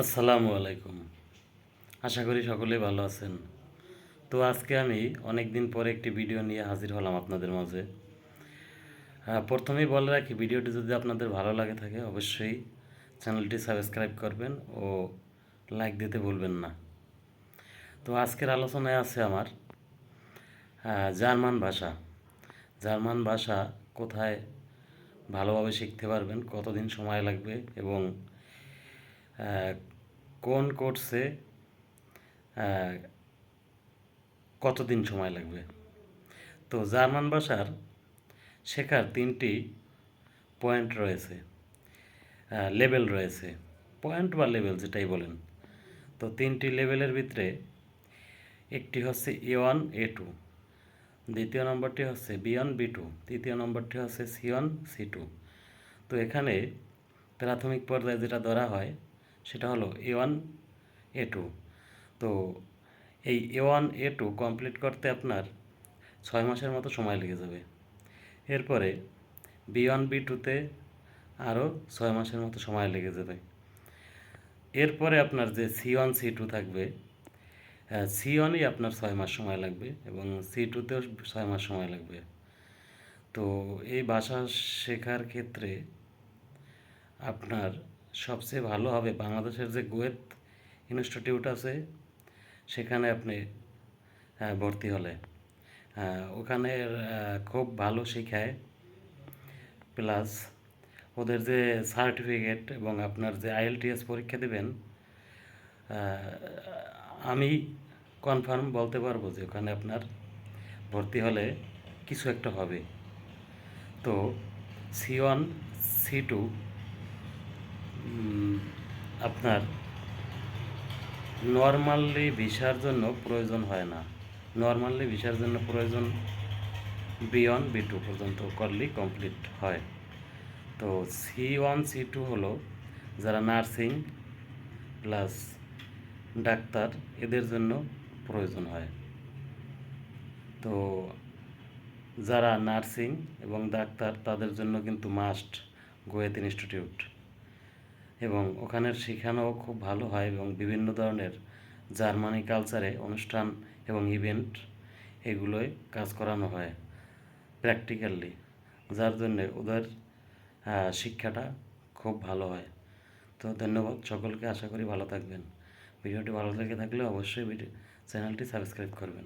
আসসালামু আলাইকুম। আশা করি সকলেই ভালো আছেন। তো আজকে আমি অনেক দিন পরে একটি ভিডিও নিয়ে হাজির হলাম আপনাদের মাঝে। প্রথমেই বলে রাখি, ভিডিওটি যদি আপনাদের ভালো লাগে থাকে অবশ্যই চ্যানেলটি সাবস্ক্রাইব করবেন ও লাইক দিতে ভুলবেন না। তো আজকের আলোচনায় আছে আমার জার্মান ভাষা। জার্মান ভাষা কোথায় ভালোভাবে শিখতে পারবেন, কতদিন সময় লাগবে এবং আহ, কোন কোর্সে কতদিন সময় লাগবে। তো জার্মান ভাষার শেখার তিনটি পয়েন্ট রয়েছে, লেভেল রয়েছে, পয়েন্ট বা লেভেল যেটাই বলেন। তো তিনটি লেভেলের ভিতরে একটি হচ্ছে A1 A2, দ্বিতীয় নম্বরটি হচ্ছে B1 B2, তৃতীয় নম্বরটি হচ্ছে C1 C2। তো এখানে প্রাথমিক পর্যায়ে যেটা ধরা হয় সেটা হলো A1 A2। তো এই A1 A2 কমপ্লিট করতে আপনার 6 মাসের মতো সময় লেগে যাবে। এরপরে B1 B2-তে আরও 6 মাসের মতো সময় লেগে যাবে। এরপরে আপনার যে C1 C2 থাকবে, C1-ই আপনার 6 মাস সময় লাগবে এবং C2-তেও 6 মাস সময় লাগবে। তো এই ভাষা শেখার ক্ষেত্রে আপনার সবচেয়ে ভালো হবে বাংলাদেশের যে গোয়েত ইনস্টিটিউট আছে সেখানে আপনি ভর্তি হলে। ওখানে খুব ভালো শেখায়, প্লাস ওদের যে সার্টিফিকেট এবং আপনার যে IELTS পরীক্ষা দেবেন, আমি কনফার্ম বলতে পারবো যে ওখানে আপনার ভর্তি হলে কিছু একটা হবে। তো C1 C2 আপনার নর্মালি ভিসার জন্য প্রয়োজন হয় না। নর্মালি ভিসার জন্য প্রয়োজন B1 B2 পর্যন্ত করলেই কমপ্লিট হয়। তো C1 C2 হলো যারা নার্সিং প্লাস ডাক্তার এদের জন্য প্রয়োজন হয়। তো যারা নার্সিং এবং ডাক্তার তাদের জন্য কিন্তু মাস্ট গোয়েত ইনস্টিটিউট, এবং ওখানের শেখানো খুব ভালো হয় এবং বিভিন্ন ধরনের জার্মানি কালচারে অনুষ্ঠান এবং ইভেন্ট এগুলোয় কাজ করানো হয় প্র্যাকটিক্যালি, যার জন্যে ওদের শিক্ষাটা খুব ভালো হয়। তো ধন্যবাদ সকলকে, আশা করি ভালো থাকবেন। ভিডিওটি ভালো লেগে থাকলে অবশ্যই চ্যানেলটি সাবস্ক্রাইব করবেন।